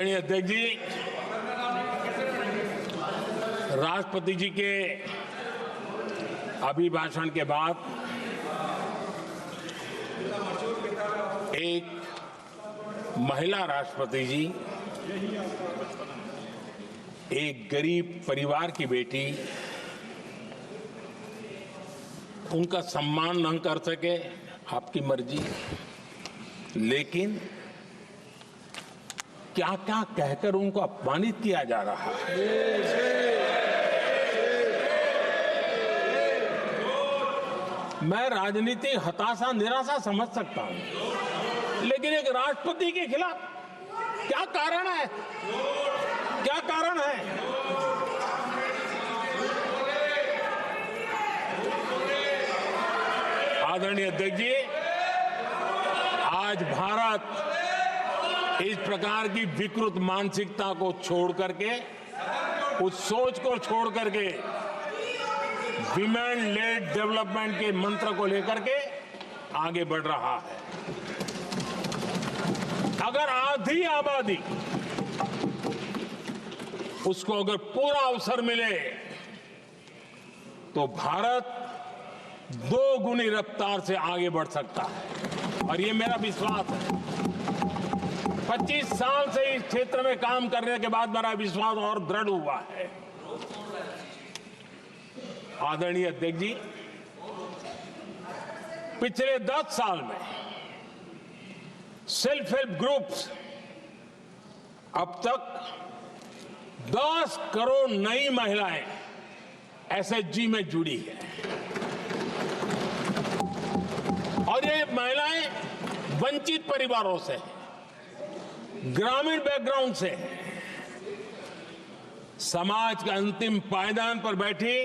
अध्यक्ष जी, राष्ट्रपति जी के अभिभाषण के बाद एक महिला राष्ट्रपति जी, एक गरीब परिवार की बेटी, उनका सम्मान न कर सके, आपकी मर्जी, लेकिन क्या क्या कहकर उनको अपमानित किया जा रहा है। मैं राजनीतिक हताशा निराशा समझ सकता हूं, लेकिन एक राष्ट्रपति के खिलाफ क्या कारण है? क्या कारण है? आदरणीय अध्यक्ष जी, आज भारत इस प्रकार की विकृत मानसिकता को छोड़ करके, उस सोच को छोड़ करके विमेन लेड डेवलपमेंट के मंत्र को लेकर के आगे बढ़ रहा है। अगर आधी आबादी उसको अगर पूरा अवसर मिले तो भारत 2 गुनी रफ्तार से आगे बढ़ सकता है, और ये मेरा विश्वास है। 25 साल से इस क्षेत्र में काम करने के बाद मेरा विश्वास और दृढ़ हुआ है। आदरणीय अध्यक्ष जी, पिछले 10 साल में सेल्फ हेल्प ग्रुप्स अब तक 10 करोड़ नई महिलाएं एसएचजी में जुड़ी है, और ये महिलाएं वंचित परिवारों से, ग्रामीण बैकग्राउंड से, समाज के अंतिम पायदान पर बैठी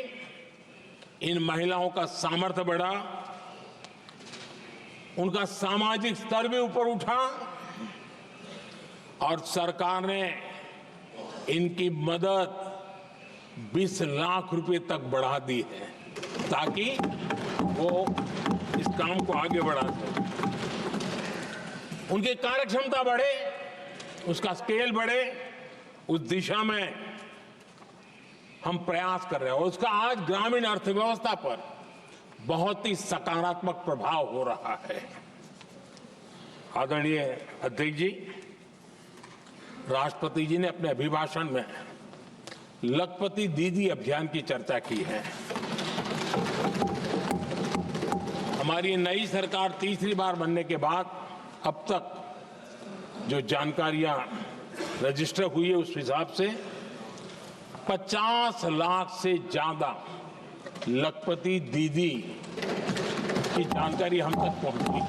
इन महिलाओं का सामर्थ्य बढ़ा, उनका सामाजिक स्तर भी ऊपर उठा, और सरकार ने इनकी मदद 20 लाख रुपए तक बढ़ा दी है, ताकि वो इस काम को आगे बढ़ा सके, उनकी कार्यक्षमता बढ़े, उसका स्केल बढ़े। उस दिशा में हम प्रयास कर रहे हैं, और उसका आज ग्रामीण अर्थव्यवस्था पर बहुत ही सकारात्मक प्रभाव हो रहा है। आदरणीय अध्यक्ष जी, राष्ट्रपति जी ने अपने अभिभाषण में लखपति दीदी अभियान की चर्चा की है। हमारी नई सरकार तीसरी बार बनने के बाद अब तक जो जानकारियां रजिस्टर हुई है, उस हिसाब से 50 लाख से ज्यादा लखपति दीदी की जानकारी हम तक पहुंची है,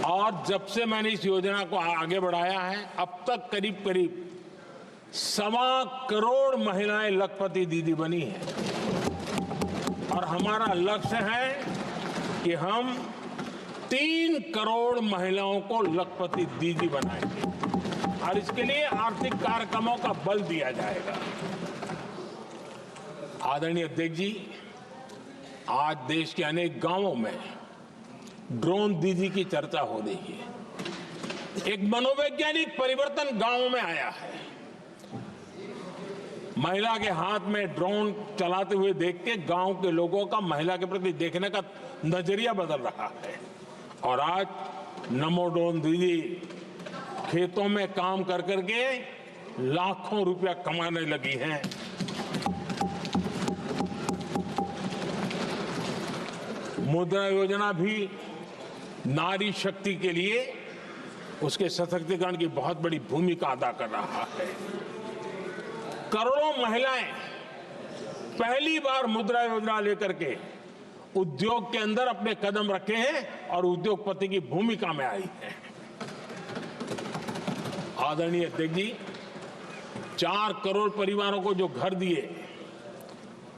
और जब से मैंने इस योजना को आगे बढ़ाया है, अब तक करीब करीब 1.25 करोड़ महिलाएं लखपति दीदी बनी हैं, और हमारा लक्ष्य है कि हम 3 करोड़ महिलाओं को लखपति दीदी बनाएंगे, और इसके लिए आर्थिक कार्यक्रमों का बल दिया जाएगा। आदरणीय अध्यक्ष जी, आज देश के अनेक गांवों में ड्रोन दीदी की चर्चा हो रही है। एक मनोवैज्ञानिक परिवर्तन गांवों में आया है। महिला के हाथ में ड्रोन चलाते हुए देख के गांव के लोगों का महिला के प्रति देखने का नजरिया बदल रहा है, और आज नमो ड्रोन दीदी खेतों में काम कर करके लाखों रुपया कमाने लगी हैं। मुद्रा योजना भी नारी शक्ति के लिए, उसके सशक्तिकरण की बहुत बड़ी भूमिका अदा कर रहा है। करोड़ों महिलाएं पहली बार मुद्रा योजना लेकर के उद्योग के अंदर अपने कदम रखे हैं, और उद्योगपति की भूमिका में आई है। आदरणीय अध्यक्ष जी, 4 करोड़ परिवारों को जो घर दिए,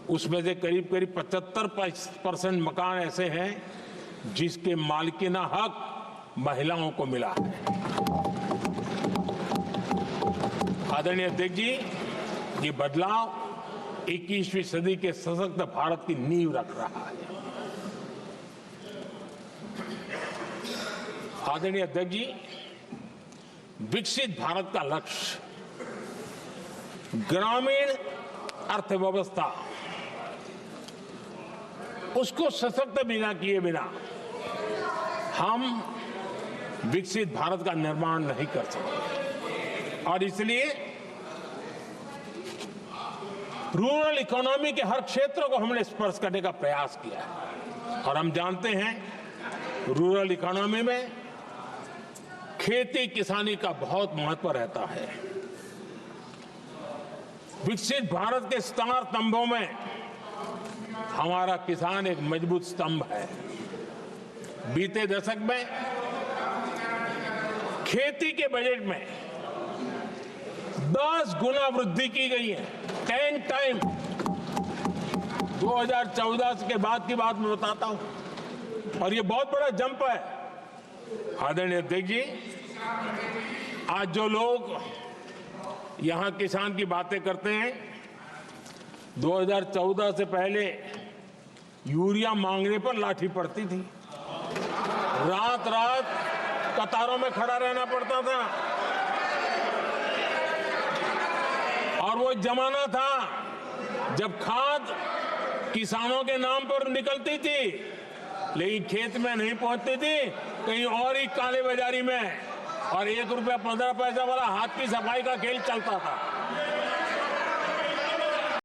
उसमें से करीब करीब 75% मकान ऐसे हैं जिसके मालिकाना हक महिलाओं को मिला है। आदरणीय अध्यक्ष जी, ये बदलाव 21वीं सदी के सशक्त भारत की नींव रख रहा है। आदरणीय अध्यक्ष जी, विकसित भारत का लक्ष्य ग्रामीण अर्थव्यवस्था उसको सशक्त बिना किए बिना हम विकसित भारत का निर्माण नहीं कर सकते। और इसलिए रूरल इकोनॉमी के हर क्षेत्र को हमने स्पर्श करने का प्रयास किया है। और हम जानते हैं रूरल इकोनॉमी में खेती किसानी का बहुत महत्व रहता है। विकसित भारत के 4 स्तंभों में हमारा किसान एक मजबूत स्तंभ है। बीते दशक में खेती के बजट में 10 गुना वृद्धि की गई है, 10 टाइम। 2014 के बाद की बात मैं बताता हूं, और ये बहुत बड़ा जंप है। आदरणीय अध्यक्ष जी, आज जो लोग यहां किसान की बातें करते हैं, 2014 से पहले यूरिया मांगने पर लाठी पड़ती थी, रात रात कतारों में खड़ा रहना पड़ता था, और वो जमाना था जब खाद किसानों के नाम पर निकलती थी लेकिन खेत में नहीं पहुंचती थी, कहीं और ही काले बाजारी में, और 1 रुपया 15 पैसा वाला हाथ की सफाई का खेल चलता था।